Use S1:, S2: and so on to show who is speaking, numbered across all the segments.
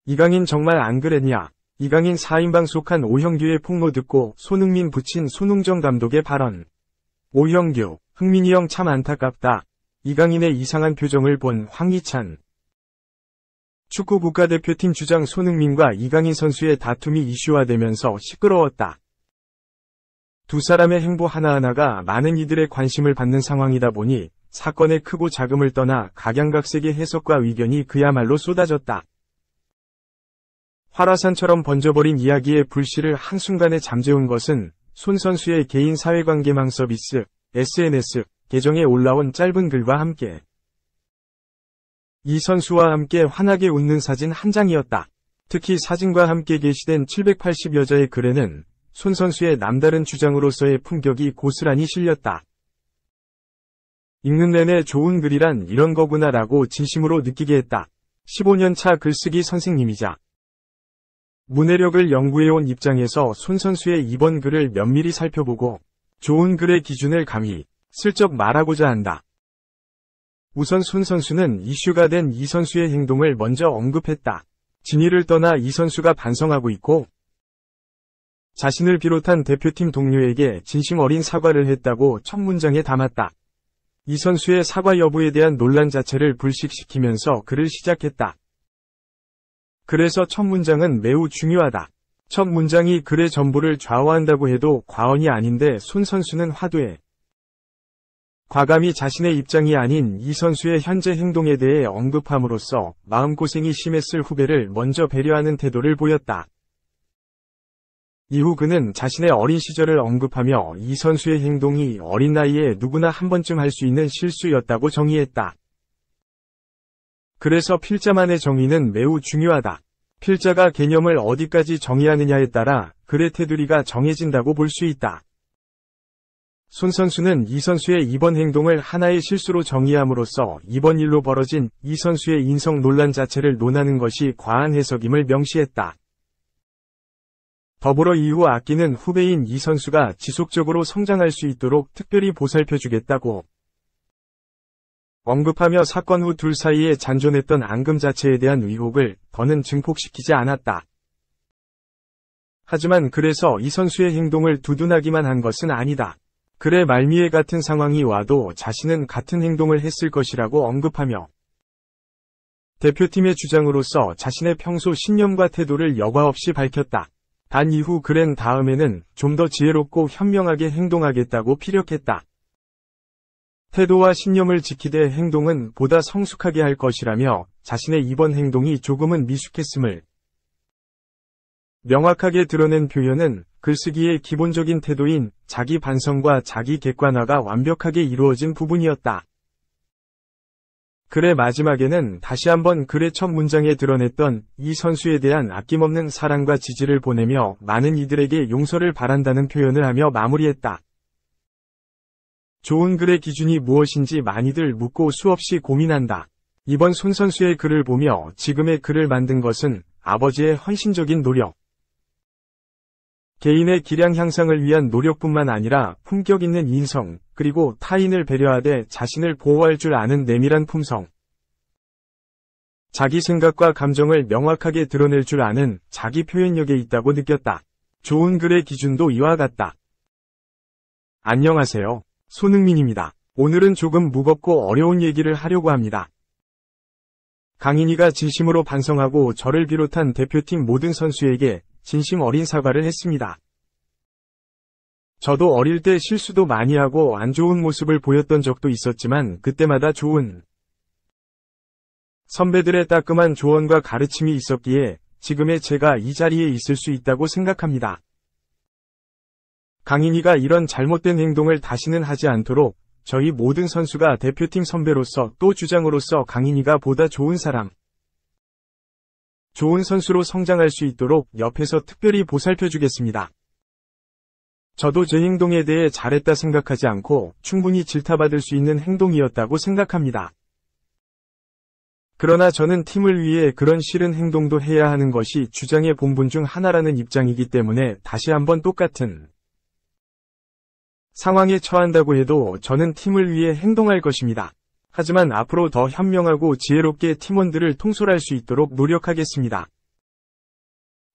S1: 이강인 정말 안 그랬냐? 이강인 4인방 속한 오형규의 폭로 듣고 손흥민 붙인 손흥정 감독의 발언. 오형규, 흥민이 형 참 안타깝다. 이강인의 이상한 표정을 본 황희찬. 축구 국가대표팀 주장 손흥민과 이강인 선수의 다툼이 이슈화되면서 시끄러웠다. 두 사람의 행보 하나하나가 많은 이들의 관심을 받는 상황이다 보니 사건의 크고 작음을 떠나 각양각색의 해석과 의견이 그야말로 쏟아졌다. 활화산처럼 번져버린 이야기의 불씨를 한순간에 잠재운 것은 손 선수의 개인 사회관계망 서비스, SNS, 계정에 올라온 짧은 글과 함께 이 선수와 함께 환하게 웃는 사진 한 장이었다. 특히 사진과 함께 게시된 780여자의 글에는 손 선수의 남다른 주장으로서의 품격이 고스란히 실렸다. 읽는 내내 좋은 글이란 이런 거구나라고 진심으로 느끼게 했다. 15년차 글쓰기 선생님이자 문해력을 연구해온 입장에서 손 선수의 이번 글을 면밀히 살펴보고 좋은 글의 기준을 감히 슬쩍 말하고자 한다. 우선 손 선수는 이슈가 된 이 선수의 행동을 먼저 언급했다. 진위를 떠나 이 선수가 반성하고 있고 자신을 비롯한 대표팀 동료에게 진심 어린 사과를 했다고 첫 문장에 담았다. 이 선수의 사과 여부에 대한 논란 자체를 불식시키면서 글을 시작했다. 그래서 첫 문장은 매우 중요하다. 첫 문장이 글의 전부를 좌우한다고 해도 과언이 아닌데 손 선수는 화두에 과감히 자신의 입장이 아닌 이 선수의 현재 행동에 대해 언급함으로써 마음고생이 심했을 후배를 먼저 배려하는 태도를 보였다. 이후 그는 자신의 어린 시절을 언급하며 이 선수의 행동이 어린 나이에 누구나 한 번쯤 할 수 있는 실수였다고 정의했다. 그래서 필자만의 정의는 매우 중요하다. 필자가 개념을 어디까지 정의하느냐에 따라 글의 테두리가 정해진다고 볼 수 있다. 손 선수는 이 선수의 이번 행동을 하나의 실수로 정의함으로써 이번 일로 벌어진 이 선수의 인성 논란 자체를 논하는 것이 과한 해석임을 명시했다. 더불어 이후 아끼는 후배인 이 선수가 지속적으로 성장할 수 있도록 특별히 보살펴주겠다고 언급하며 사건 후 둘 사이에 잔존했던 앙금 자체에 대한 의혹을 더는 증폭시키지 않았다. 하지만 그래서 이 선수의 행동을 두둔하기만 한 것은 아니다. 글의 말미에 같은 상황이 와도 자신은 같은 행동을 했을 것이라고 언급하며 대표팀의 주장으로서 자신의 평소 신념과 태도를 여과 없이 밝혔다. 단 이후 글엔 다음에는 좀 더 지혜롭고 현명하게 행동하겠다고 피력했다. 태도와 신념을 지키되 행동은 보다 성숙하게 할 것이라며 자신의 이번 행동이 조금은 미숙했음을 명확하게 드러낸 표현은 글쓰기의 기본적인 태도인 자기 반성과 자기 객관화가 완벽하게 이루어진 부분이었다. 글의 마지막에는 다시 한번 글의 첫 문장에 드러냈던 이 선수에 대한 아낌없는 사랑과 지지를 보내며 많은 이들에게 용서를 바란다는 표현을 하며 마무리했다. 좋은 글의 기준이 무엇인지 많이들 묻고 수없이 고민한다. 이번 손 선수의 글을 보며 지금의 글을 만든 것은 아버지의 헌신적인 노력, 개인의 기량 향상을 위한 노력뿐만 아니라 품격 있는 인성, 그리고 타인을 배려하되 자신을 보호할 줄 아는 내밀한 품성, 자기 생각과 감정을 명확하게 드러낼 줄 아는 자기 표현력에 있다고 느꼈다. 좋은 글의 기준도 이와 같다. 안녕하세요. 손흥민입니다. 오늘은 조금 무겁고 어려운 얘기를 하려고 합니다. 강인이가 진심으로 반성하고 저를 비롯한 대표팀 모든 선수에게 진심 어린 사과를 했습니다. 저도 어릴 때 실수도 많이 하고 안 좋은 모습을 보였던 적도 있었지만 그때마다 좋은 선배들의 따끔한 조언과 가르침이 있었기에 지금의 제가 이 자리에 있을 수 있다고 생각합니다. 강인이가 이런 잘못된 행동을 다시는 하지 않도록 저희 모든 선수가 대표팀 선배로서 또 주장으로서 강인이가 보다 좋은 사람, 좋은 선수로 성장할 수 있도록 옆에서 특별히 보살펴주겠습니다. 저도 제 행동에 대해 잘했다 생각하지 않고 충분히 질타받을 수 있는 행동이었다고 생각합니다. 그러나 저는 팀을 위해 그런 싫은 행동도 해야 하는 것이 주장의 본분 중 하나라는 입장이기 때문에 다시 한번 똑같은 상황에 처한다고 해도 저는 팀을 위해 행동할 것입니다. 하지만 앞으로 더 현명하고 지혜롭게 팀원들을 통솔할 수 있도록 노력하겠습니다.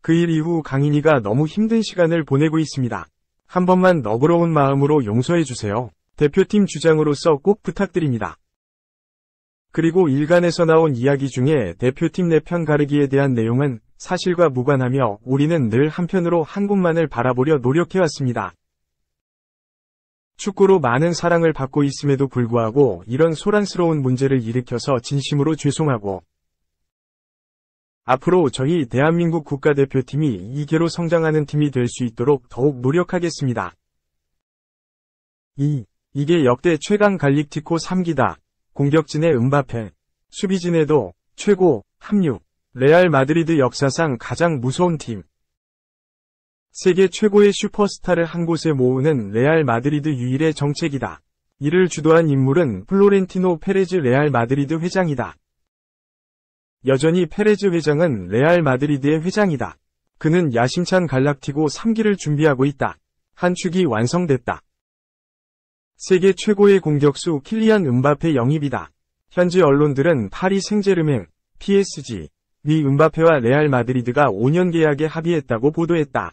S1: 그 일 이후 강인이가 너무 힘든 시간을 보내고 있습니다. 한 번만 너그러운 마음으로 용서해주세요. 대표팀 주장으로서 꼭 부탁드립니다. 그리고 일간에서 나온 이야기 중에 대표팀 내 편 가르기에 대한 내용은 사실과 무관하며 우리는 늘 한편으로 한 곳만을 바라보려 노력해왔습니다. 축구로 많은 사랑을 받고 있음에도 불구하고 이런 소란스러운 문제를 일으켜서 진심으로 죄송하고 앞으로 저희 대한민국 국가대표팀이 2개로 성장하는 팀이 될 수 있도록 더욱 노력하겠습니다. 이게 역대 최강 갈릭티코 3기다. 공격진의 음바페, 수비진에도 최고, 합류, 레알 마드리드 역사상 가장 무서운 팀. 세계 최고의 슈퍼스타를 한 곳에 모으는 레알 마드리드 유일의 정책이다. 이를 주도한 인물은 플로렌티노 페레즈 레알 마드리드 회장이다. 여전히 페레즈 회장은 레알 마드리드의 회장이다. 그는 야심찬 갈락티고 3기를 준비하고 있다. 한 축이 완성됐다. 세계 최고의 공격수 킬리안 음바페 영입이다. 현지 언론들은 파리 생제르맹, PSG, 위 음바페와 레알 마드리드가 5년 계약에 합의했다고 보도했다.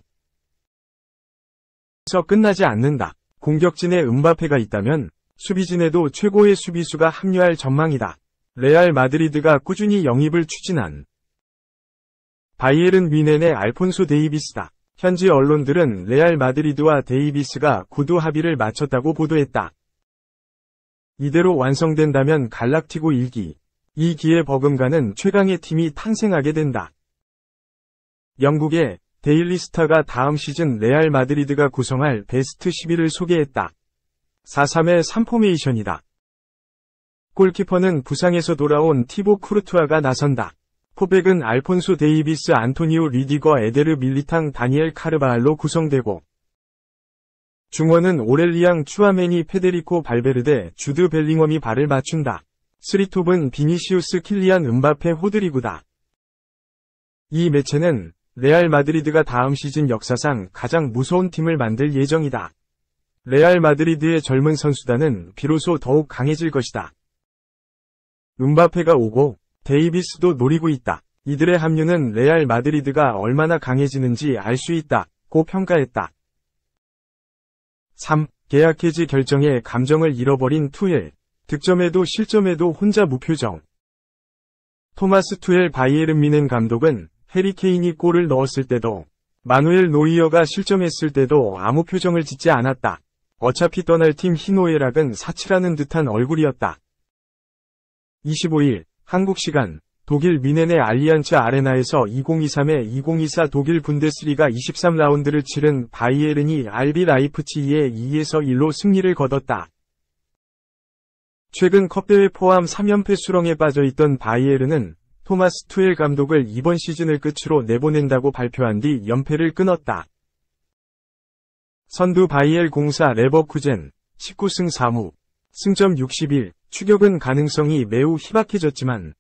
S1: 그래서 끝나지 않는다. 공격진에 음바페가 있다면 수비진에도 최고의 수비수가 합류할 전망이다. 레알 마드리드가 꾸준히 영입을 추진한 바이에른 뮌헨의 알폰소 데이비스다. 현지 언론들은 레알 마드리드와 데이비스가 구두 합의를 마쳤다고 보도했다. 이대로 완성된다면 갈락티고 1기, 2기에 버금가는 최강의 팀이 탄생하게 된다. 영국의 데일리 스타가 다음 시즌 레알 마드리드가 구성할 베스트 11을 소개했다. 4-3-3 포메이션이다. 골키퍼는 부상에서 돌아온 티보 쿠르투아가 나선다. 포백은 알폰소 데이비스, 안토니오 리디거, 에데르 밀리탕, 다니엘 카르바할로 구성되고 중원은 오렐리앙 추아메니, 페데리코 발베르데, 주드 벨링엄이 발을 맞춘다. 3톱은 비니시우스, 킬리안 음바페, 호드리구다. 이 매체는 레알 마드리드가 다음 시즌 역사상 가장 무서운 팀을 만들 예정이다. 레알 마드리드의 젊은 선수단은 비로소 더욱 강해질 것이다. 음바페가 오고 데이비스도 노리고 있다. 이들의 합류는 레알 마드리드가 얼마나 강해지는지 알 수 있다고 평가했다. 3. 계약 해지 결정에 감정을 잃어버린 투엘. 득점에도 실점에도 혼자 무표정. 토마스 투엘 바이에른 뮌헨 감독은 해리 케인이 골을 넣었을 때도 마누엘 노이어가 실점했을 때도 아무 표정을 짓지 않았다. 어차피 떠날 팀 히노에락은 사치라는 듯한 얼굴이었다. 25일 한국 시간 독일 뮌헨의 알리안츠 아레나에서 2023-2024 독일 분데스리가 23라운드를 치른 바이에른이 RB 라이프치히에 2-1로 승리를 거뒀다. 최근 컵대회 포함 3연패 수렁에 빠져있던 바이에른은 토마스 투엘 감독을 이번 시즌을 끝으로 내보낸다고 발표한 뒤 연패를 끊었다. 선두 바이엘 공사 레버쿠젠 19승 4무, 승점 61, 추격은 가능성이 매우 희박해졌지만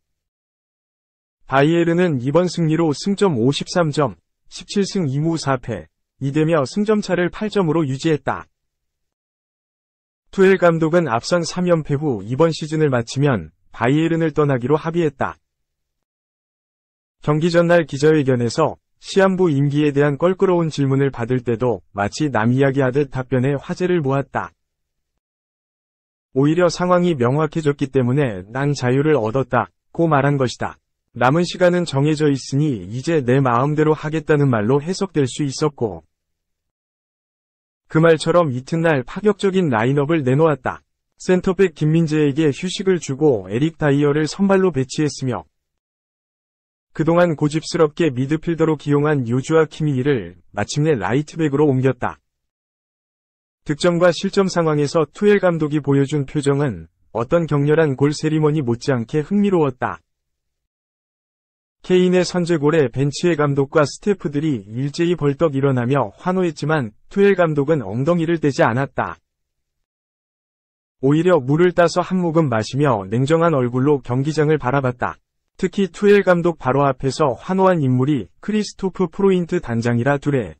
S1: 바이에른은 이번 승리로 승점 53점, 17승 2무 4패, 2대며 승점차를 8점으로 유지했다. 투엘 감독은 앞선 3연패 후 이번 시즌을 마치면 바이에른을 떠나기로 합의했다. 경기 전날 기자회견에서 시한부 임기에 대한 껄끄러운 질문을 받을 때도 마치 남 이야기하듯 답변에 화제를 모았다. 오히려 상황이 명확해졌기 때문에 난 자유를 얻었다고 말한 것이다. 남은 시간은 정해져 있으니 이제 내 마음대로 하겠다는 말로 해석될 수 있었고 그 말처럼 이튿날 파격적인 라인업을 내놓았다. 센터백 김민재에게 휴식을 주고 에릭 다이어를 선발로 배치했으며 그동안 고집스럽게 미드필더로 기용한 요주아 키미히를 마침내 라이트백으로 옮겼다. 득점과 실점 상황에서 투엘 감독이 보여준 표정은 어떤 격렬한 골 세리머니 못지않게 흥미로웠다. 케인의 선제골에 벤치의 감독과 스태프들이 일제히 벌떡 일어나며 환호했지만 투엘 감독은 엉덩이를 떼지 않았다. 오히려 물을 따서 한 모금 마시며 냉정한 얼굴로 경기장을 바라봤다. 특히 투엘 감독 바로 앞에서 환호한 인물이 크리스토프 프로인트 단장이라 둘의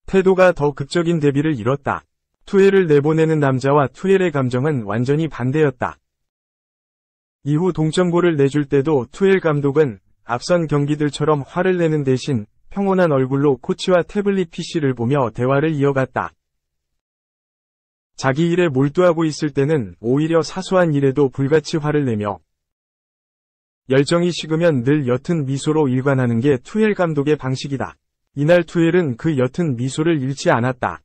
S1: 태도가 더 극적인 대비를 이뤘다. 투엘을 내보내는 남자와 투엘의 감정은 완전히 반대였다. 이후 동점골을 내줄 때도 투엘 감독은 앞선 경기들처럼 화를 내는 대신 평온한 얼굴로 코치와 태블릿 PC를 보며 대화를 이어갔다. 자기 일에 몰두하고 있을 때는 오히려 사소한 일에도 불같이 화를 내며 열정이 식으면 늘 옅은 미소로 일관하는 게 투엘 감독의 방식이다. 이날 투엘은 그 옅은 미소를 잃지 않았다.